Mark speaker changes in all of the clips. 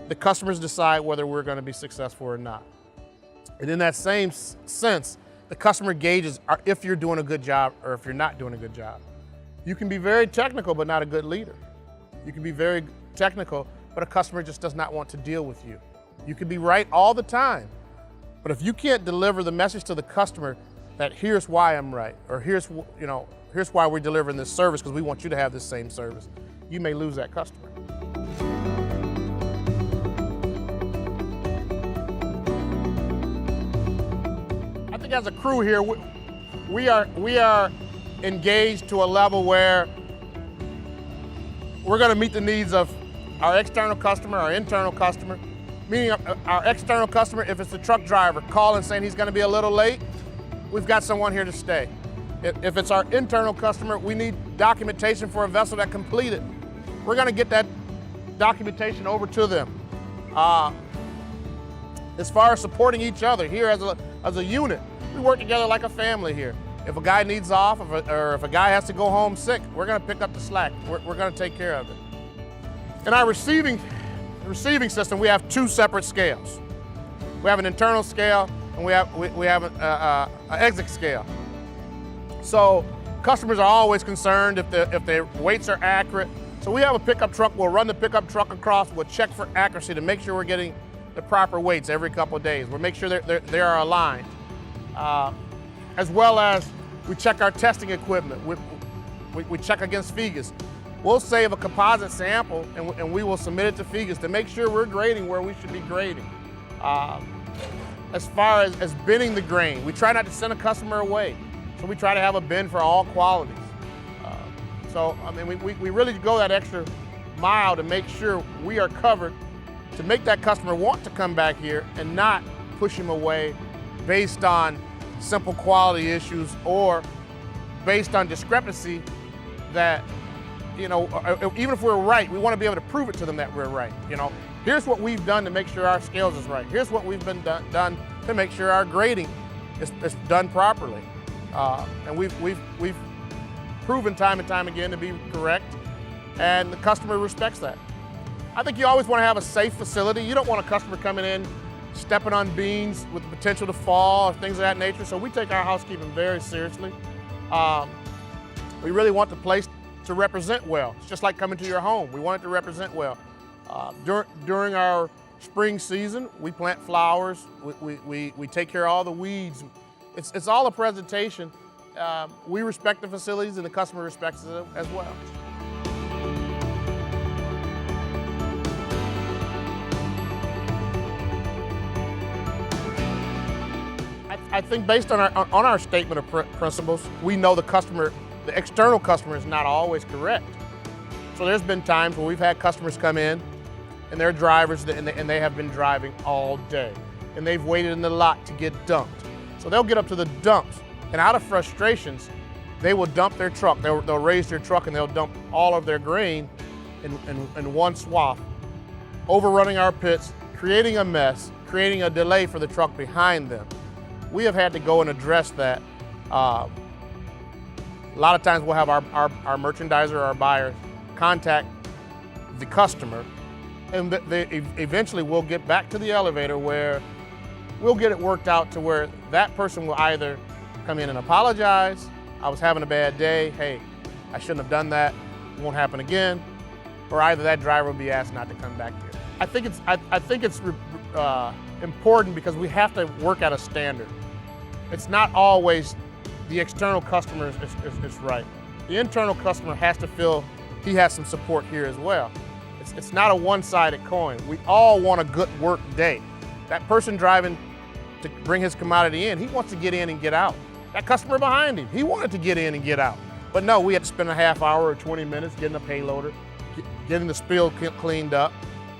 Speaker 1: the customers decide whether we're going to be successful or not. And in that same sense, the customer gauges if you're doing a good job or if you're not doing a good job. You can be very technical but not a good leader. You can be very technical, but a customer just does not want to deal with you. You can be right all the time, but if you can't deliver the message to the customer that here's why I'm right, or here's why we're delivering this service because we want you to have this same service, you may lose that customer. I think as a crew here, we are engaged to a level where we're going to meet the needs of our external customer, our internal customer. Meaning our external customer, if it's the truck driver calling saying he's going to be a little late, we've got someone here to stay. If it's our internal customer, we need documentation for a vessel that completed. We're going to get that documentation over to them. As far as supporting each other here as a unit, we work together like a family here. If a guy needs off or if a guy has to go home sick, we're going to pick up the slack. We're going to take care of it. In our receiving system, we have two separate scales. We have an internal scale and we have an exit scale. So customers are always concerned if the weights are accurate. So we have a pickup truck, we'll run the pickup truck across, we'll check for accuracy to make sure we're getting the proper weights every couple of days. We'll make sure they are aligned. As well as we check our testing equipment. We check against FIGAS. We'll save a composite sample and we will submit it to FIGAS to make sure we're grading where we should be grading. As far as binning the grain, we try not to send a customer away. So we try to have a bin for all qualities. So I mean, we really go that extra mile to make sure we are covered, to make that customer want to come back here and not push him away based on simple quality issues or based on discrepancy that, even if we're right, we want to be able to prove it to them that we're right. Here's what we've done to make sure our scales is right. Here's what we've been done to make sure our grading is done properly. And we've proven time and time again to be correct, and the customer respects that. I think you always want to have a safe facility. You don't want a customer coming in, stepping on beams with the potential to fall or things of that nature. So we take our housekeeping very seriously. We really want the place to represent well. It's just like coming to your home. We want it to represent well. During our spring season, we plant flowers. We take care of all the weeds. It's all a presentation. We respect the facilities and the customer respects it as well. I think based on our statement of principles, we know the external customer is not always correct. So there's been times where we've had customers come in and they're drivers and they have been driving all day and they've waited in the lot to get dumped. So they'll get up to the dumps and out of frustrations, they will dump their truck. They'll raise their truck and they'll dump all of their grain in one swath, overrunning our pits, creating a mess, creating a delay for the truck behind them. We have had to go and address that. A lot of times we'll have our merchandiser or our buyer contact the customer, and they eventually we'll get back to the elevator where we'll get it worked out to where that person will either come in and apologize, I was having a bad day, hey, I shouldn't have done that, it won't happen again, or either that driver will be asked not to come back here. I think it's important because we have to work at a standard. It's not always the external customer is right. The internal customer has to feel he has some support here as well. It's not a one-sided coin. We all want a good work day. That person driving to bring his commodity in, he wants to get in and get out. That customer behind him, he wanted to get in and get out. But no, we had to spend a half hour or 20 minutes getting a payloader, getting the spill cleaned up,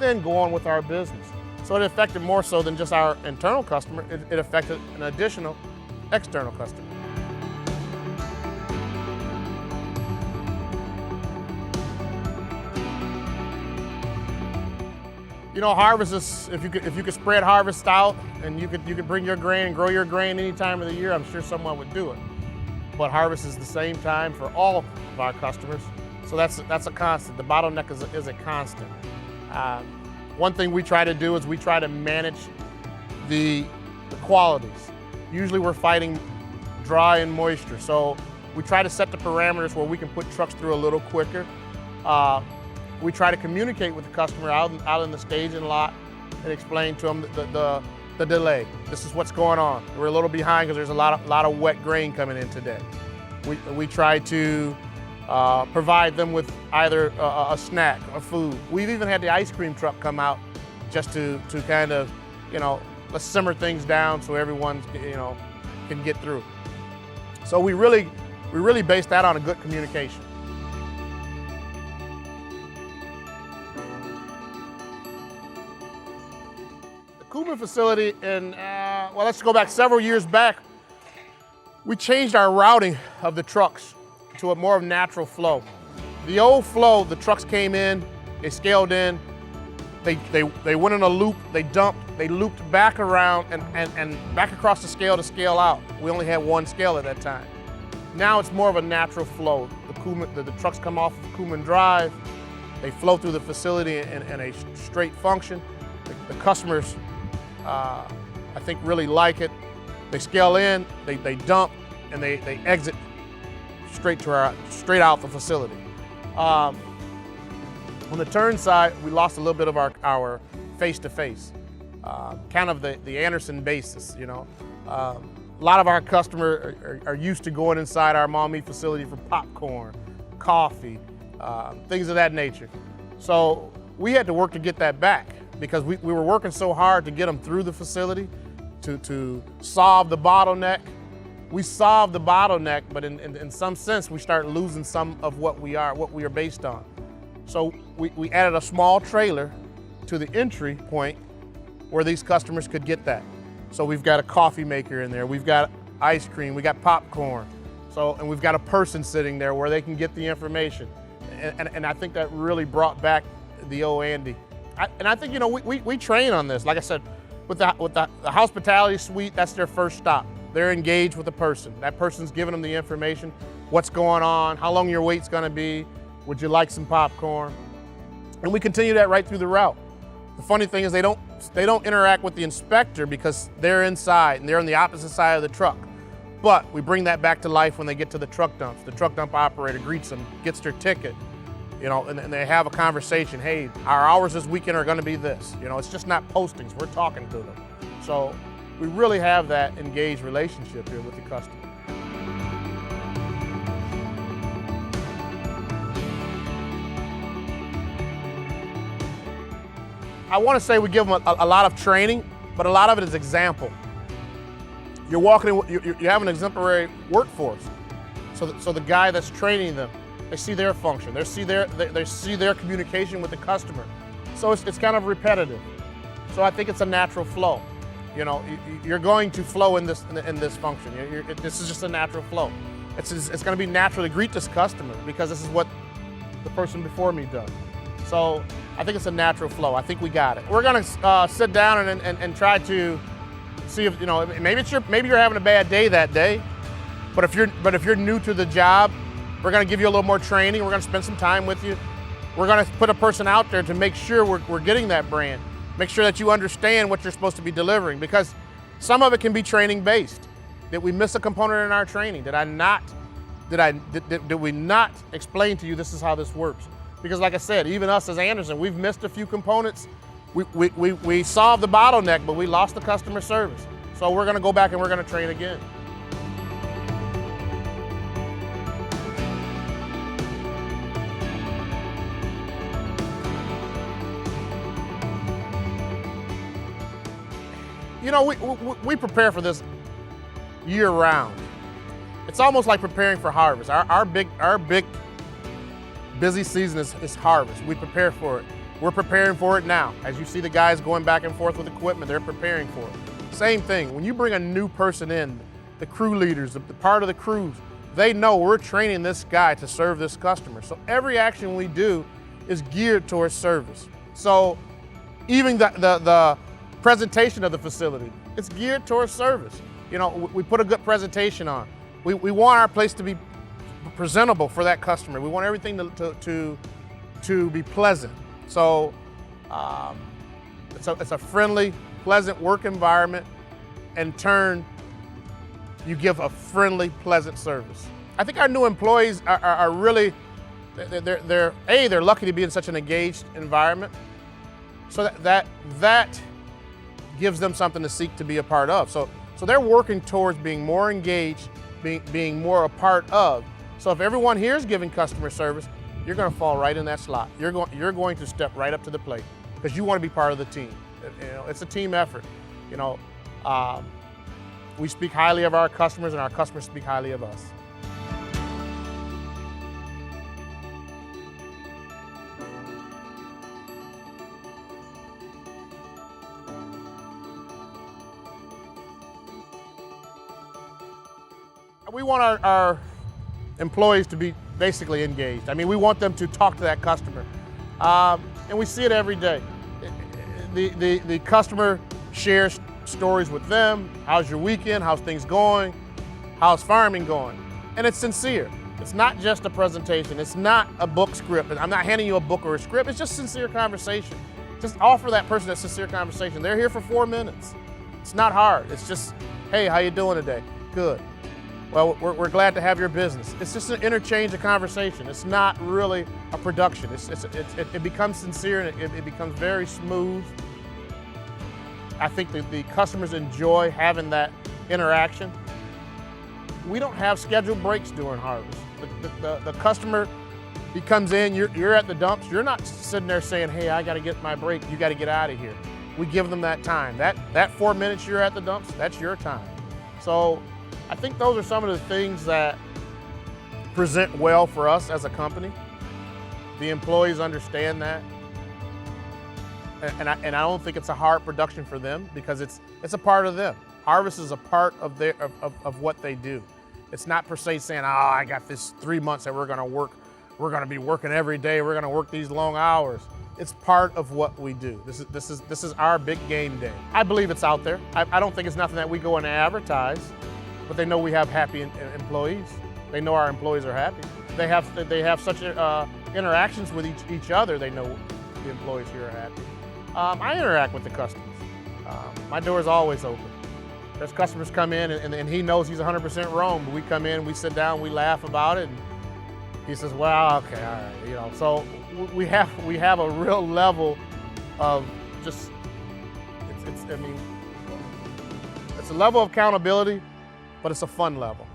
Speaker 1: then go on with our business. So it affected more so than just our internal customer, it affected an additional external customer. Harvest is, if you could spread harvest out and you could bring your grain and grow your grain any time of the year, I'm sure someone would do it. But harvest is the same time for all of our customers. So that's a constant. The bottleneck is a constant. One thing we try to do is we try to manage the qualities. Usually we're fighting dry and moisture, so we try to set the parameters where we can put trucks through a little quicker. We try to communicate with the customer out in the staging lot and explain to them the delay. This is what's going on. We're a little behind because there's a lot of wet grain coming in today. We try to provide them with either a snack or food. We've even had the ice cream truck come out just to kind of, let's simmer things down so everyone, can get through. So we really base that on a good communication. The Kuhlman facility, let's go back several years back, we changed our routing of the trucks to a more natural flow. The old flow, the trucks came in, they scaled in, they went in a loop, they dumped, they looped back around and back across the scale to scale out. We only had one scale at that time. Now it's more of a natural flow. The trucks come off of Kuhlman Drive, they flow through the facility in a straight function. The customers, I think, really like it. They scale in, they dump, and they exit straight out the facility. On the turn side, we lost a little bit of our face-to-face, kind of the Anderson basis, A lot of our customers are used to going inside our Maumee facility for popcorn, coffee, things of that nature. So we had to work to get that back because we were working so hard to get them through the facility to solve the bottleneck. We solved the bottleneck, but in some sense, we start losing some of what we are based on. So we added a small trailer to the entry point where these customers could get that. So we've got a coffee maker in there, we've got ice cream, we got popcorn. And we've got a person sitting there where they can get the information. And I think that really brought back the old Andy. I think, we train on this. Like I said, with the hospitality suite, that's their first stop. They're engaged with the person. That person's giving them the information, what's going on, how long your wait's gonna be, would you like some popcorn? And we continue that right through the route. The funny thing is they don't interact with the inspector because they're inside and they're on the opposite side of the truck. But we bring that back to life when they get to the truck dumps. The truck dump operator greets them, gets their ticket, and they have a conversation. Hey, our hours this weekend are gonna be this. It's just not postings, we're talking to them. So we really have that engaged relationship here with the customer. I want to say we give them a lot of training, but a lot of it is example. You're walking in, you have an exemplary workforce. So the guy that's training them, they see their function, they see their communication with the customer. So it's kind of repetitive. So I think it's a natural flow. You're going to flow in this function. This is just a natural flow. It's going to be natural to greet this customer because this is what the person before me does. So I think it's a natural flow. I think we got it. We're going to sit down and try to see if maybe you're having a bad day that day, but if you're new to the job, we're going to give you a little more training. We're going to spend some time with you. We're going to put a person out there to make sure we're getting that brand. Make sure that you understand what you're supposed to be delivering, because some of it can be training based. Did we miss a component in our training? Did we not explain to you this is how this works? Because like I said, even us as Anderson, we've missed a few components. We solved the bottleneck, but we lost the customer service. So we're gonna go back and we're gonna train again. We prepare for this year round. It's almost like preparing for harvest. Our big busy season is harvest. We prepare for it. We're preparing for it now. As you see the guys going back and forth with equipment, they're preparing for it. Same thing, when you bring a new person in, the crew leaders, the part of the crews, they know we're training this guy to serve this customer. So every action we do is geared towards service. So even the presentation of the facility, it's geared towards service. We put a good presentation on. We want our place to be presentable for that customer. We want everything to be pleasant. So It's a friendly, pleasant work environment. In turn, you give a friendly, pleasant service. I think our new employees are really, they're lucky to be in such an engaged environment. So that gives them something to seek to be a part of. So they're working towards being more engaged, being more a part of. So if everyone here is giving customer service, you're going to fall right in that slot. You're going to step right up to the plate because you want to be part of the team. You know, it's a team effort. You know, we speak highly of our customers, and our customers speak highly of us. We want our employees to be basically engaged. I mean, we want them to talk to that customer. And we see it every day. The customer shares stories with them. How's your weekend? How's things going? How's farming going? And it's sincere. It's not just a presentation. It's not a book script. I'm not handing you a book or a script. It's just sincere conversation. Just offer that person that sincere conversation. They're here for 4 minutes. It's not hard. It's just, hey, how you doing today? Good. Well, we're glad to have your business. It's just an interchange of conversation. It's not really a production. It becomes sincere, and it becomes very smooth. I think the customers enjoy having that interaction. We don't have scheduled breaks during harvest. The customer, he comes in, you're at the dumps, you're not sitting there saying, hey, I gotta get my break, you gotta get out of here. We give them that time. That 4 minutes you're at the dumps, that's your time. So I think those are some of the things that present well for us as a company. The employees understand that. And I don't think it's a hard production for them because it's a part of them. Harvest is a part of what they do. It's not per se saying, oh, I got this 3 months that we're gonna be working every day, we're gonna work these long hours. It's part of what we do. This is our big game day. I believe it's out there. I don't think it's nothing that we go and advertise, but they know we have happy employees. They know our employees are happy. They have such interactions with each other. They know the employees here are happy. I interact with the customers. My door is always open. There's customers come in and he knows he's 100% wrong, but we come in, we sit down, we laugh about it, and he says, well, okay, all right, you know. So we have a real level of just, it's a level of accountability, but it's a fun level.